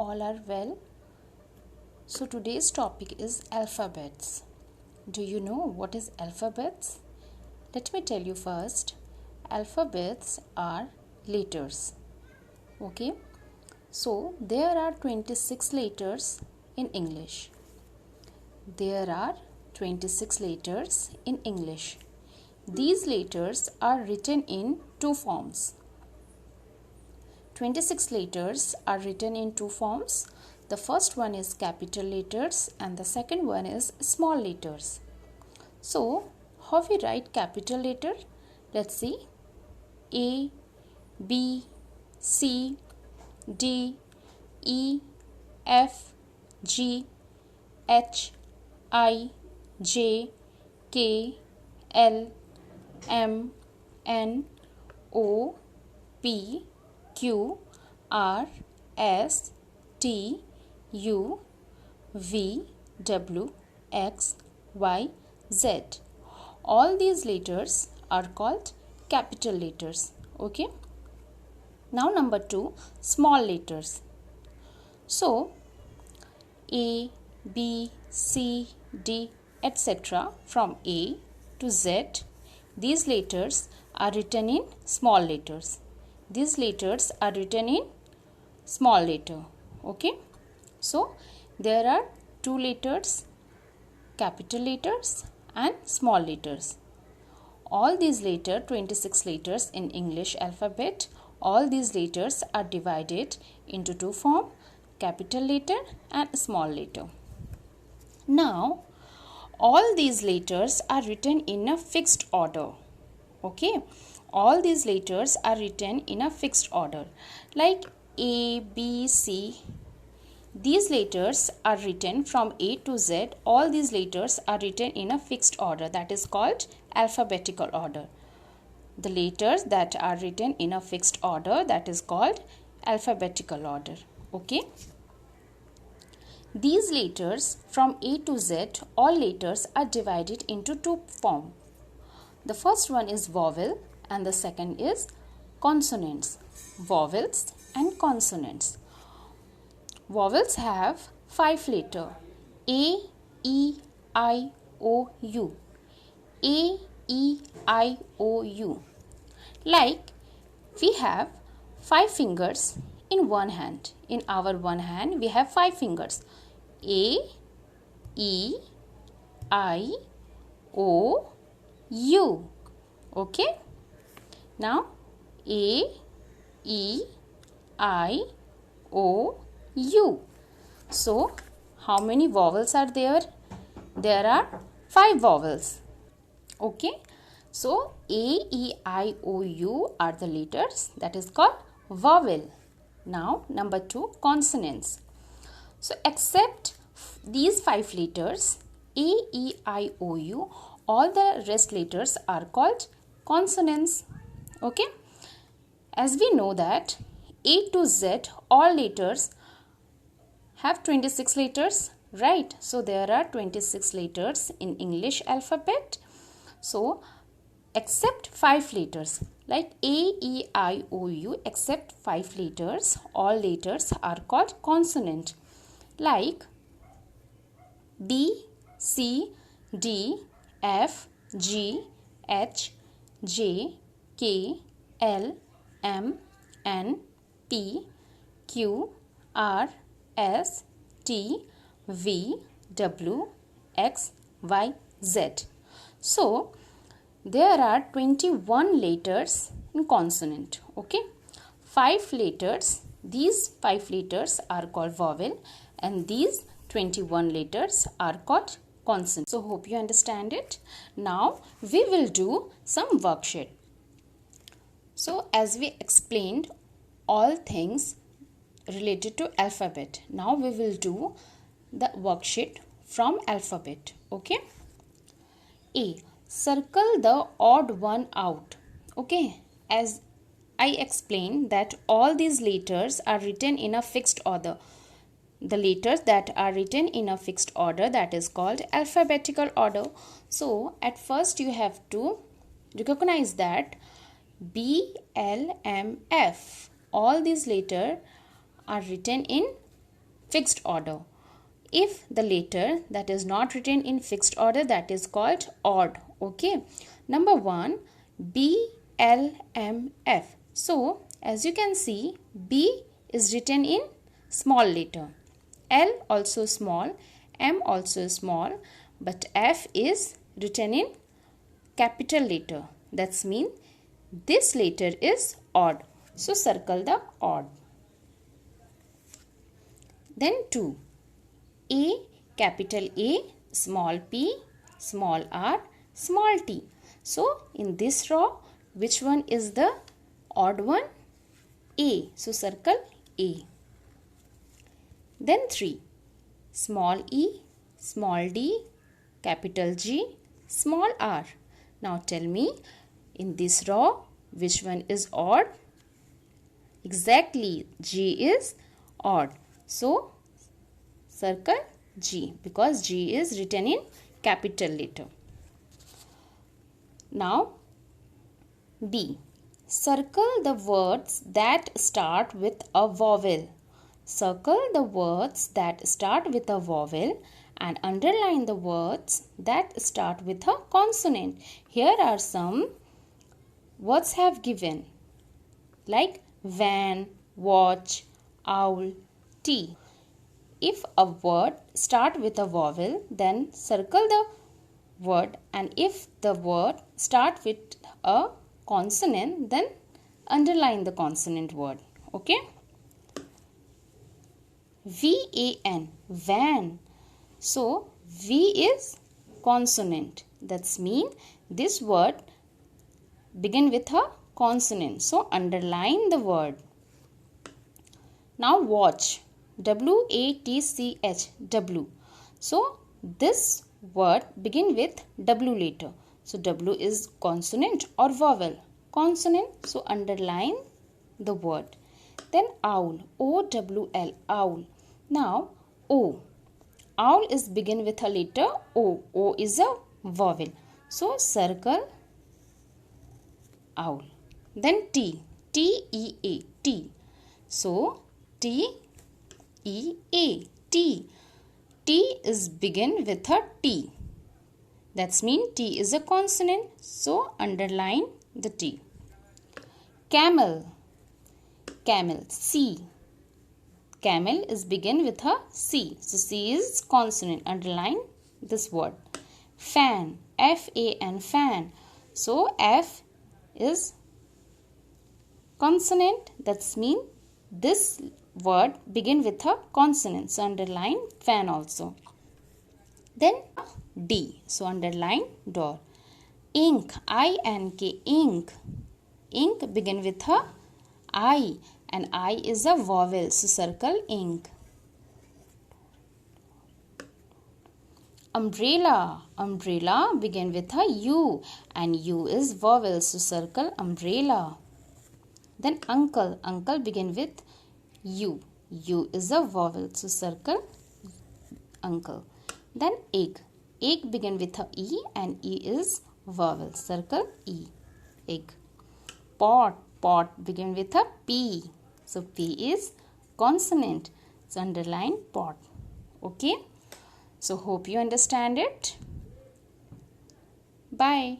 all are well. So today's topic is alphabets. Do you know what is alphabets? Let me tell you first. Alphabets are letters. Okay? So there are 26 letters in English. There are 26 letters in English. These letters are written in two forms. 26 letters are written in two forms. The first one is capital letters and the second one is small letters. So, how we write capital letter? Let's see. A, B, C, D, E, F, G, H, I, J, K, L, M, N, O, P, Q, R, S, T, U, V, W, X, Y, Z. All these letters are called capital letters. Okay. Now number 2, small letters. So A, B, C, D, etc. from A to Z, these letters are written in small letters. These letters are written in small letter. Okay. So there are two letters, capital letters and small letters. All these letters, 26 letters in English alphabet, all these letters are divided into two forms, capital letter and small letter. Now, all these letters are written in a fixed order. Okay. All these letters are written in a fixed order. Like A, B, C. These letters are written from A to Z. All these letters are written in a fixed order. That is called alphabetical order. The letters that are written in a fixed order, that is called alphabetical order. Okay. These letters from A to Z, all letters are divided into two forms. The first one is vowel and the second is consonants. Vowels and consonants. Vowels have 5 letters: A, E, I, O, U. A, E, I, O, U. Like we have 5 fingers in one hand. In our one hand we have 5 fingers. A, E, I, O, U. Okay. Now A, E, I, O, U. So how many vowels are there? There are 5 vowels. Okay. So A, E, I, O, U are the letters, that is called vowel. Now number 2, consonants. So except these 5 letters A, E, I, O, U, all the rest letters are called consonants. Okay. As we know that A to Z, all letters have 26 letters, right? So there are 26 letters in English alphabet. So except 5 letters like A, E, I, O, U, except 5 letters, all letters are called consonant. Like B, C, D, F, G, H, J, K, L, M, N, P, Q, R, S, T, V, W, X, Y, Z. So there are 21 letters in consonant. Okay. 5 letters. These 5 letters are called vowel and these 21 letters are called consonant. So hope you understand it. Now we will do some worksheet. So as we explained all things related to alphabet, now we will do the worksheet from alphabet. Okay. A. Circle the odd one out. Okay. As I explained that all these letters are written in a fixed order. The letters that are written in a fixed order, that is called alphabetical order. So at first you have to recognize that B, L, M, F, all these letters are written in fixed order. If the letter that is not written in fixed order, that is called odd. Okay. Number 1, B, L, M, F. So, as you can see, B is written in small letter. L also small, M also small, but F is written in capital letter. That's mean this letter is odd. So, circle the odd. Then 2. A, capital A, small p, small r, small t. So, in this row, which one is the odd one? A. So, circle A. Then 3. Small e, small d, capital G, small r. Now, tell me, in this row, which one is odd? Exactly, G is odd. So, circle G because G is written in capital letter. Now, B. Circle the words that start with a vowel. Circle the words that start with a vowel and underline the words that start with a consonant. Here are some words have given like van, watch, owl, tea. If a word start with a vowel, then circle the word, and if the word start with a consonant, then underline the consonant word. Okay. V-A-N, van. So, V is consonant. That's mean this word begin with a consonant. So, underline the word. Now, watch. W-A-T-C-H, W. So, this word begin with W letter. So, W is consonant or vowel? Consonant. So, underline the word. Then, owl. O-W-L, owl. Now, O. Owl is begin with a letter O. O is a vowel. So, circle owl. Then, T. T-E-A, T. So, T-E-A, T. T is begin with a T. That's mean T is a consonant. So, underline the T. Camel. Camel, C. Camel is begin with a C. So, C is consonant. Underline this word. Fan, F-A-N, fan. So, F is consonant. That's mean this word begin with a consonant. So, underline fan also. Then, D. So, underline door. Ink, I-N-K, ink. Ink begin with a I, and I is a vowel. So, circle ink. Umbrella. Umbrella begin with a U, and U is vowel. So, circle umbrella. Then, uncle. Uncle begin with U. U is a vowel. So, circle uncle. Then, egg. Egg begin with a E, and E is vowel. Circle E. Egg. Pot. Pot begin with a P. So, P is consonant. So, underline pot. Okay. So, hope you understand it. Bye.